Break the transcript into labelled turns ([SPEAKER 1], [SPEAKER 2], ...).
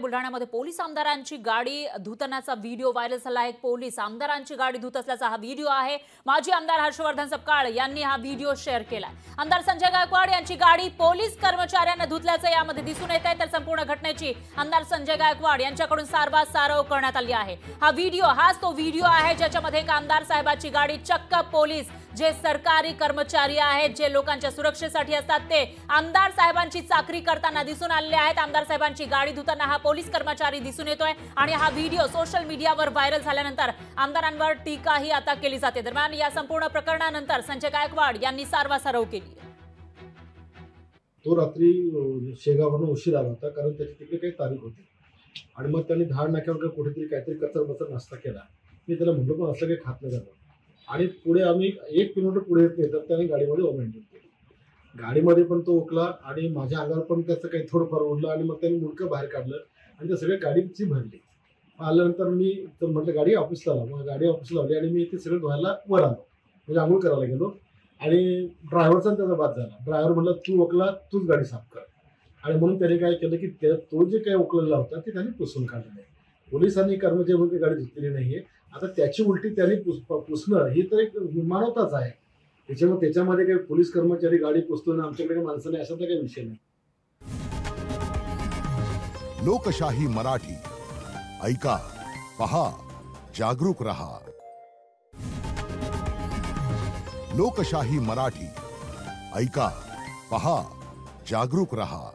[SPEAKER 1] बुलढाण्यामध्ये पोलीस आमदारांची गाडी धुतानाचा व्हिडिओ व्हायरल झाला आहे। पोलीस आमदारांची गाडी धुत असल्याचा हा व्हिडिओ आहे। माजी आमदार हर्षवर्धन सपकाळ यांनी हा व्हिडिओ शेअर केला। आमदार संजय गायकवाड यांची गाडी पोलीस कर्मचाऱ्यांना धुतल्याचं यामध्ये दिसून येत आहे। तर संपूर्ण घटनेची आमदार संजय गायकवाड यांच्याकडून सारवासारव करण्यात आली आहे। हा व्हिडिओ आहे ज्याच्यामध्ये एक आमदार साहेबाची गाडी चक्क पोलीस जे सरकारी कर्मचारी आहेत जे लोकांच्या सुरक्षेसाठी असतात ते आमदार साहेबांची चाकरी करताना दिसून आले आहेत। आमदार साहेबांची गाडी धुताना हा पोलीस कर्मचारी दिसून येतोय आणि हा व्हिडिओ सोशल मीडियावर व्हायरल झाल्यानंतर आमदारांवर टीकाही आता केली जाते। दरम्यान या संपूर्ण प्रकरणानंतर संजय गायकवाड यांनी सारवासारव केली।
[SPEAKER 2] तो रात्री शेगाववरून उशीर आला होता कारण त्याची तिकडे काही तारीख होती आणि मग त्यांनी धाड नाक्यावर कुठेतरी काहीतरी कचरबचर नाश्ता केला। मी त्याला म्हणलो पण असं काही खात नाही झालं आणि पुढे आम्ही 1 किलोमीटर पुढे येत नाही तर त्याने गाडीमध्ये ओमेंटल केली। गाडीमध्ये पण तो उकला आणि माझ्या अंगावर पण त्याचं काही थोडंफार उडलं आणि मग त्यांनी मुंडकं बाहेर काढलं आणि ते सगळ्या गाडीची भरली। आल्यानंतर मी तर म्हटलं गाडी ऑफिसला लाव। मग गाडी ऑफिसला लावली आणि मी ते सगळं धुवायला वर आलो म्हणजे आंघोळ करायला गेलो आणि ड्रायव्हरचा त्याचा बाद झाला। ड्रायव्हर म्हटलं तू उकला तूच गाडी साफ कर आणि म्हणून त्याने काय केलं की तो जे काही उकलेला होता ते त्यांनी पुसून काढलं नाही। पोलिसांनी कर्मचारी म्हणून गाडी धुतलेली नाहीये। आता त्याची उलटी त्यांनी पुसणं ही तर एक मानवताच आहे। त्याच्यामध्ये काही पोलीस कर्मचारी गाडी पुसतो ना आमच्याकडे काही माणसं नाही असा तर काही विषय नाही।
[SPEAKER 3] लोकशाही मराठी ऐका पहा जागरूक रहा। लोकशाही मराठी ऐका पहा जागरूक रहा।